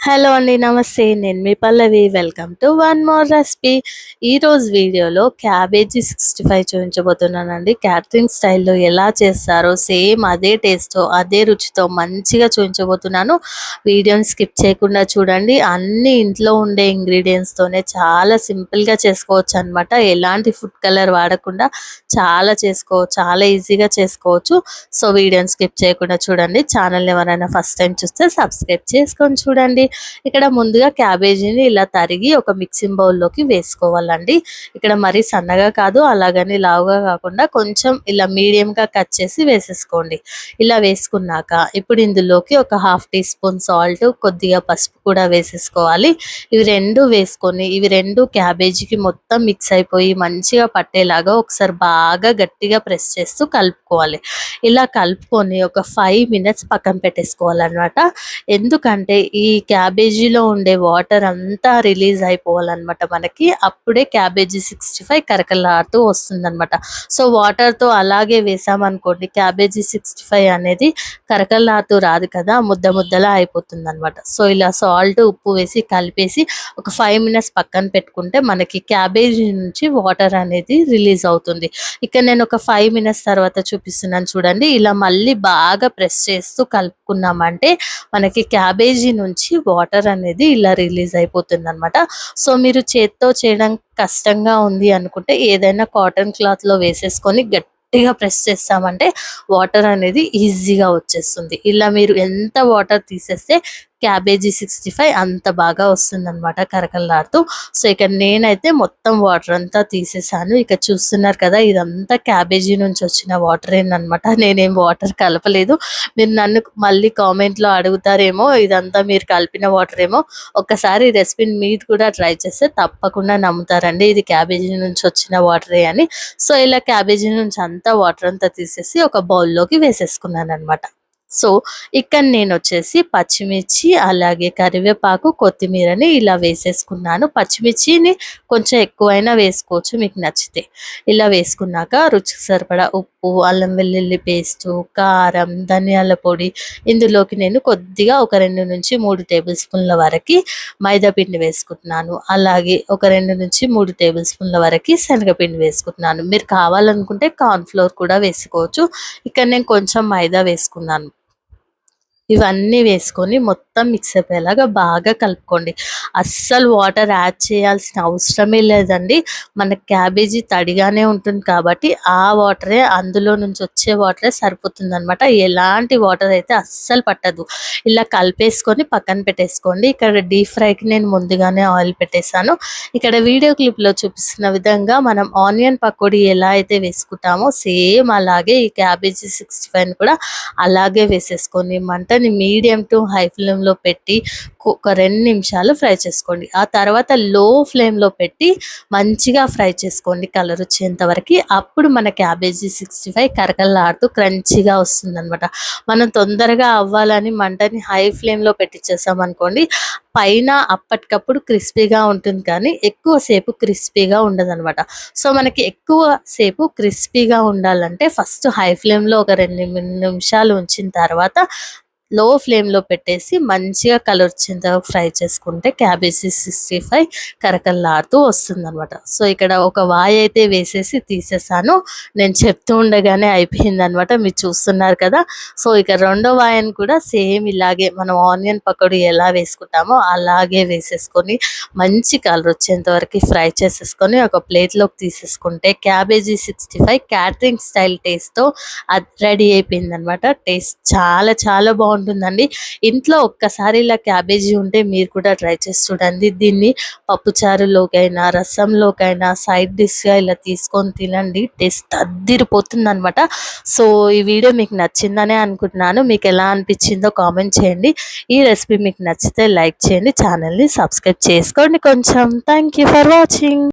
Hello అండి. నమస్తే. నేను మీ Pallavi. Welcome to one more recipe. ఈరోజు వీడియోలో క్యాబేజీ 65 చూపించబోతున్నానండి. క్యాటరింగ్ స్టైల్లో ఎలా చేస్తారో సేమ్ అదే టేస్ట్తో అదే రుచితో మంచిగా చూపించబోతున్నాను. వీడియోని స్కిప్ చేయకుండా చూడండి. అన్ని ఇంట్లో ఉండే ఇంగ్రీడియంట్స్తోనే చాలా సింపుల్గా చేసుకోవచ్చు అనమాట. ఎలాంటి ఫుడ్ కలర్ వాడకుండా చాలా ఈజీగా చేసుకోవచ్చు. సో వీడియోని స్కిప్ చేయకుండా చూడండి. ఛానల్ ఎవరైనా ఫస్ట్ టైం చూస్తే సబ్స్క్రైబ్ చేసుకొని చూడండి. ఇక్కడ ముందుగా క్యాబేజీని ఇలా తరిగి ఒక మిక్సింగ్ బౌల్లోకి వేసుకోవాలండి. ఇక్కడ మరీ సన్నగా కాదు, అలాగని లావుగా కాకుండా కొంచెం ఇలా మీడియంగా కట్ చేసి వేసేసుకోండి. ఇలా వేసుకున్నాక ఇప్పుడు ఇందులోకి ఒక హాఫ్ టీ స్పూన్ సాల్ట్, కొద్దిగా పసుపు కూడా వేసేసుకోవాలి. ఇవి రెండు వేసుకొని ఇవి రెండు క్యాబేజీకి మొత్తం మిక్స్ అయిపోయి మంచిగా పట్టేలాగా ఒకసారి బాగా గట్టిగా ప్రెస్ చేస్తూ కలుపుకోవాలి. ఇలా కలుపుకొని ఒక 5 మినిట్స్ పక్కన పెట్టేసుకోవాలన్నమాట. ఎందుకంటే ఈ క్యాబేజీలో ఉండే వాటర్ అంతా రిలీజ్ అయిపోవాలన్నమాట మనకి. అప్పుడే క్యాబేజీ 65 కరకలాడుతూ వస్తుందన్నమాట. సో వాటర్తో అలాగే వేసామనుకోండి క్యాబేజీ 65 అనేది కరకలాడుతూ రాదు కదా, ముద్ద ముద్దలా అయిపోతుంది అనమాట. సో ఇలా సాల్ట్ ఉప్పు వేసి కలిపేసి ఒక 5 మినిట్స్ పక్కన పెట్టుకుంటే మనకి క్యాబేజీ నుంచి వాటర్ అనేది రిలీజ్ అవుతుంది. ఇక్కడ నేను ఒక 5 మినిట్స్ తర్వాత చూపిస్తున్నాను చూడండి. ఇలా మళ్ళీ బాగా ప్రెస్ చేస్తూ కలుపుకున్నామంటే మనకి క్యాబేజీ నుంచి వాటర్ అనేది ఇలా రిలీజ్ అయిపోతుంది అనమాట. సో మీరు చేత్తో చేయడం కష్టంగా ఉంది అనుకుంటే ఏదైనా కాటన్ క్లాత్లో వేసేసుకొని గట్టిగా ప్రెస్ చేస్తామంటే వాటర్ అనేది ఈజీగా వచ్చేస్తుంది. ఇలా మీరు ఎంత వాటర్ తీసేస్తే క్యాబేజీ 65 అంత బాగా వస్తుందన్నమాట కరకలాడుతూ. సో ఇక నేనైతే మొత్తం వాటర్ అంతా తీసేసాను. ఇక చూస్తున్నారు కదా, ఇదంతా క్యాబేజీ నుంచి వచ్చిన వాటర్ ఏంటనమాట. నేనేం వాటర్ కలపలేదు. మీరు నన్ను మళ్ళీ కామెంట్లో అడుగుతారేమో ఇదంతా మీరు కలిపిన వాటర్ ఏమో. ఒక్కసారి ఈ రెసిపీని మీరు కూడా ట్రై చేస్తే తప్పకుండా నమ్ముతారండి ఇది క్యాబేజీ నుంచి వచ్చిన వాటరే అని. సో ఇలా క్యాబేజీ నుంచి అంతా వాటర్ అంతా తీసేసి ఒక బౌల్లోకి వేసేసుకున్నాను అనమాట. సో ఇక్కడ నేను వచ్చేసి పచ్చిమిర్చి, అలాగే కరివేపాకు, కొత్తిమీరని ఇలా వేసేసుకున్నాను. పచ్చిమిర్చిని కొంచెం ఎక్కువైనా వేసుకోవచ్చు మీకు నచ్చితే. ఇలా వేసుకున్నాక రుచికి సరిపడా ఉప్పు, అల్లం వెల్లుల్లి పేస్టు, కారం, ధనియాల పొడి, ఇందులోకి నేను కొద్దిగా ఒక 2 నుంచి 3 టేబుల్ స్పూన్ల వరకు మైదా పిండి వేసుకుంటున్నాను. అలాగే ఒక 2 నుంచి 3 టేబుల్ స్పూన్ల వరకు శనగపిండి వేసుకుంటున్నాను. మీరు కావాలనుకుంటే కార్న్‌ఫ్లోర్ కూడా వేసుకోవచ్చు. ఇక్కడ నేను కొంచెం మైదా వేసుకున్నాను. ఇవన్నీ వేసుకొని మొత్తం మిక్స్ అయిపోయేలాగా బాగా కలుపుకోండి. అస్సలు వాటర్ యాడ్ చేయాల్సిన అవసరమే లేదండి. మన క్యాబేజీ తడిగానే ఉంటుంది కాబట్టి ఆ వాటరే, అందులో నుంచి వచ్చే వాటరే సరిపోతుందనమాట. ఎలాంటి వాటర్ అయితే అస్సలు పట్టదు. ఇలా కలిపేసుకొని పక్కన పెట్టేసుకోండి. ఇక్కడ డీప్ ఫ్రైకి నేను ముందుగానే ఆయిల్ పెట్టేశాను. ఇక్కడ వీడియో క్లిప్లో చూపిస్తున్న విధంగా మనం ఆనియన్ పకోడీ ఎలా అయితే వేసుకుంటామో సేమ్ అలాగే ఈ క్యాబేజీ 65 కూడా అలాగే వేసేసుకొని మంటని మీడియం టు హై ఫ్లేమ్లో పెట్టి ఒక 2 నిమిషాలు ఫ్రై చేసుకోండి. ఆ తర్వాత లో ఫ్లేమ్లో పెట్టి మంచిగా ఫ్రై చేసుకోండి కలర్ వచ్చేంత వరకు. అప్పుడు మన క్యాబేజీ 65 కరకలాడుతూ క్రంచీగా వస్తుందన్నమాట. మనం తొందరగా అవ్వాలని మంటని హై ఫ్లేమ్లో పెట్టించేసాం అనుకోండి, పైన అప్పటికప్పుడు క్రిస్పీగా ఉంటుంది కానీ ఎక్కువసేపు క్రిస్పీగా ఉండదన్నమాట. సో మనకి ఎక్కువ సేపు క్రిస్పీగా ఉండాలంటే ఫస్ట్ హై ఫ్లేమ్లో ఒక 2 నిమిషాలు ఉంచిన తర్వాత లో ఫ్లేమ్లో పెట్టేసి మంచిగా కలర్ వచ్చేంత ఫ్రై చేసుకుంటే క్యాబేజీ 65 కరకల్లాడుతూ వస్తుందన్నమాట. సో ఇక్కడ ఒక వాయి అయితే వేసేసి తీసేసాను. నేను చెప్తూ ఉండగానే అయిపోయిందనమాట, మీరు చూస్తున్నారు కదా. సో ఇక రెండో వాయని కూడా సేమ్ ఇలాగే మనం ఆనియన్ పకోడీ ఎలా వేసుకుంటామో అలాగే వేసేసుకొని మంచి కలర్ వచ్చేంత వరకు ఫ్రై చేసేసుకొని ఒక ప్లేట్లోకి తీసేసుకుంటే క్యాబేజీ 65 క్యాటరింగ్ స్టైల్ టేస్ట్తో అది రెడీ అయిపోయిందనమాట. టేస్ట్ చాలా చాలా బాగుంటుందండి. ఇంట్లో ఒక్కసారి ఇలా క్యాబేజీ ఉంటే మీరు కూడా ట్రై చేసి చూడండి. దీన్ని పప్పుచారులోకైనా రసంలోకైనా సైడ్ డిష్గా ఇలా తీసుకొని తినండి. టేస్ట్ అద్దిరిపోతుందనమాట. సో ఈ వీడియో మీకు నచ్చిందనే అనుకుంటున్నాను. మీకు ఎలా అనిపించిందో కామెంట్ చేయండి. ఈ రెసిపీ మీకు నచ్చితే లైక్ చేయండి, ఛానల్ని సబ్స్క్రైబ్ చేసుకోండి కొంచెం. Thank you for watching.